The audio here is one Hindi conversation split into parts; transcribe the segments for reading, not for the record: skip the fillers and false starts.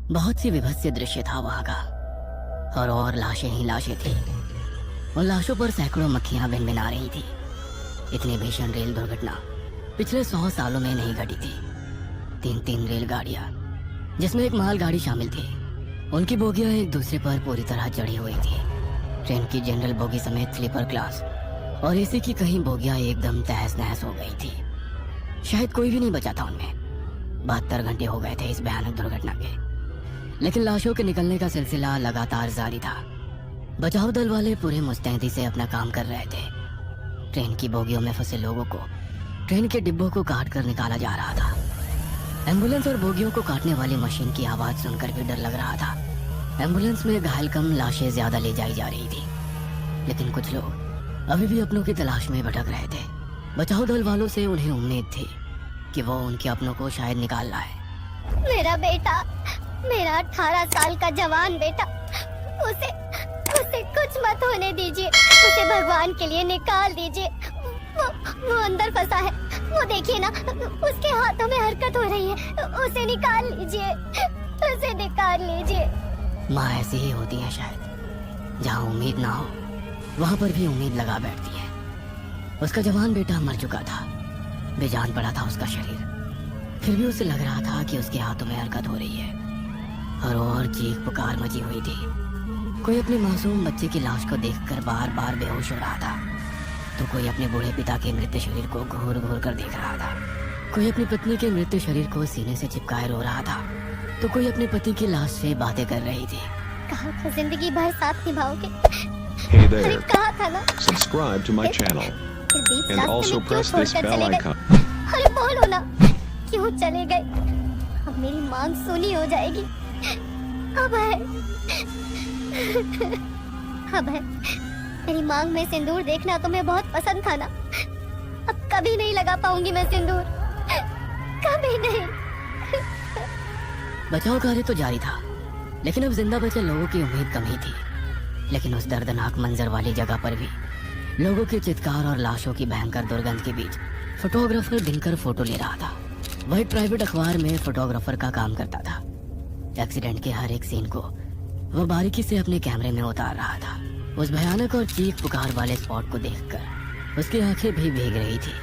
बहुत सी विभत्स दृश्य था वहां का। और लाशें ही लाशें थी। उन लाशों पर सैकड़ों मक्खियां भिनभिना रही थी। इतनी भीषण रेल दुर्घटना पिछले 100 सालों में नहीं घटी थी। 3 रेलगाड़ियां, जिसमें एक मालगाड़ी शामिल थी, उनकी बोगियां एक दूसरे पर पूरी तरह चढ़ी हुई थी। ट्रेन की जनरल बोगी समेत स्लीपर क्लास और एसी की कहीं बोगियां एकदम तहस नहस हो गई थी। शायद कोई भी नहीं बचा था उनमें। 72 घंटे हो गए थे इस भयानक दुर्घटना के, लेकिन लाशों के निकलने का सिलसिला लगातार जारी था। बचाव दल वाले पूरे मुस्तैदी से अपना काम कर रहे थे। ट्रेन की बोगियों में फंसे लोगों को ट्रेन के डिब्बों को काट कर निकाला जा रहा था। एम्बुलेंस और बोगियों को काटने वाली मशीन की आवाज सुनकर भी डर लग रहा था। एम्बुलेंस में घायल कम, लाशें ज्यादा ले जाई जा रही थी। लेकिन कुछ लोग अभी भी अपनों की तलाश में भटक रहे थे। बचाव दल वालों से उन्हें उम्मीद थी कि वो उनके अपनों को शायद निकाल लाए। मेरा बेटा, मेरा 18 साल का जवान बेटा, उसे कुछ मत होने दीजिए। उसे भगवान के लिए निकाल दीजिए। वो अंदर फंसा है। वो देखिए ना, उसके हाथों में हरकत हो रही है। उसे निकाल लीजिए, उसे निकाल लीजिए। माँ ऐसी ही होती है शायद। जहाँ उम्मीद ना हो वहाँ पर भी उम्मीद लगा बैठती है। उसका जवान बेटा मर चुका था, बेजान पड़ा था उसका शरीर। फिर भी उसे लग रहा था कि उसके हाथों में हरकत हो रही है। और चीख पुकार मची हुई थी। कोई अपने मासूम बच्चे की लाश को देखकर बार बार बेहोश हो रहा था, तो कोई अपने बूढ़े पिता के मृत शरीर को घूर घूर कर देख रहा था। कोई अपनी पत्नी के मृत शरीर को सीने से चिपकाए रो रहा था, तो कोई अपने पति की लाश से बातें कर रही थी। कहा था जिंदगी भर साथ निभाओगे। Hey अरे there, कहा था ना। subscribe to my channel फिर बीच and रास्ते also में क्यों press this छोड़कर bell चले गए? icon. अरे बोलो ना, क्यों चले गए? अब मेरी मांग सुनी हो जाएगी। अब है मेरी मांग में सिंदूर देखना तुम्हें बहुत पसंद था ना। अब कभी नहीं लगा पाऊंगी मैं सिंदूर, कभी नहीं। बचाव कार्य तो जारी था, लेकिन अब जिंदा बचे लोगों की उम्मीद कम ही थी। लेकिन उस दर्दनाक मंजर वाली जगह पर भी लोगों के चित्कार और लाशों की भयंकर दुर्गंध के बीच फोटोग्राफर दिनकर फोटो ले रहा था। वह एक प्राइवेट अखबार में फोटोग्राफर का काम करता था। एक्सीडेंट के हर एक सीन को वह बारीकी से अपने कैमरे में उतार रहा था। उस भयानक और चीख पुकार वाले स्पॉट को देखकर उसकी आंखें भी भीग रही थी।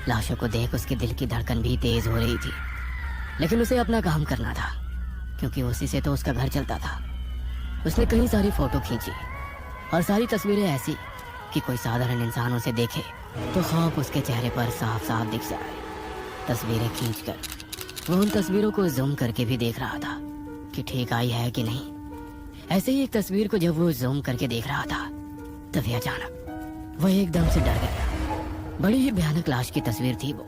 लाशों को देख उसके दिल की धड़कन भी तेज हो रही थी। लेकिन उसे अपना काम करना था, क्योंकि उसी से तो उसका घर चलता था। उसने कई सारी फोटो खींची और सारी तस्वीरें ऐसी कि कोई साधारण इंसान उसे देखे तो खौफ उसके चेहरे पर साफ साफ दिख जाए। तस्वीरें खींचकर वो उन तस्वीरों को जूम करके भी देख रहा था कि ठीक आई है कि नहीं। ऐसे ही एक तस्वीर को जब वो जूम करके देख रहा था, तभी अचानक वह एकदम से डर गया। बड़ी ही भयानक लाश की तस्वीर थी वो।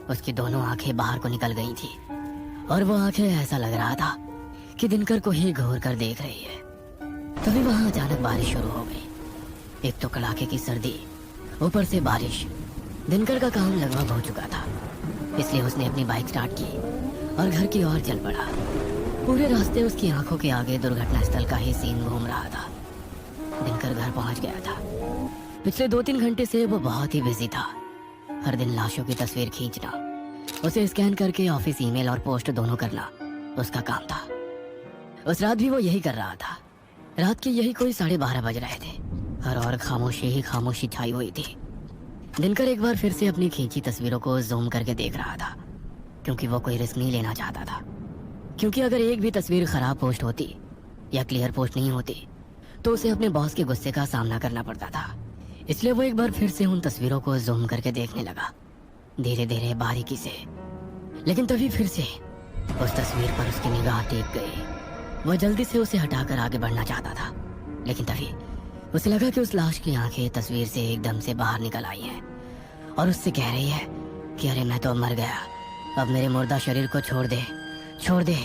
उसकी दोनों आंखें बाहर को निकल गई थी और वो आंखें ऐसा लग रहा था कि दिनकर को ही घूर कर देख रही है। तभी वहां अचानक बारिश शुरू हो गई। एक तो कड़ाके की सर्दी, ऊपर से बारिश। दिनकर का काम लगभग हो चुका था, इसलिए उसने अपनी बाइक स्टार्ट की और घर की ओर चल पड़ा। पूरे रास्ते उसकी आंखों के आगे दुर्घटना स्थल का ही सीन घूम रहा था। दिनकर घर पहुंच गया था। पिछले 2-3 घंटे से वो बहुत ही बिजी था। हर दिन लाशों की तस्वीर खींचना, उसे स्कैन करके ऑफिस ईमेल और पोस्ट दोनों करना उसका काम था। उस रात भी वो यही कर रहा था। रात के यही कोई 12:30 बज रहे थे। हर और खामोशी ही खामोशी छाई हुई थी। दिनकर एक बार फिर से अपनी खींची तस्वीरों को जूम करके देख रहा था, क्योंकि वो कोई रिस्क नहीं लेना चाहता था। क्योंकि अगर एक भी तस्वीर खराब पोस्ट होती या क्लियर पोस्ट नहीं होती तो उसे अपने बॉस के गुस्से का सामना करना पड़ता था। इसलिए वो एक बार फिर से उन तस्वीरों को जूम करके देखने लगा, धीरे धीरे बारीकी से। लेकिन तभी फिर से उस तस्वीर पर उसकी निगाह टिक गई। वह जल्दी से उसे हटाकर आगे बढ़ना चाहता था, लेकिन तभी उसे लगा कि उस लाश की आंखें तस्वीर से एकदम से बाहर निकल आई हैं और उससे कह रही है कि अरे मैं तो मर गया, अब मेरे मुर्दा शरीर को छोड़ दे, छोड़ दे।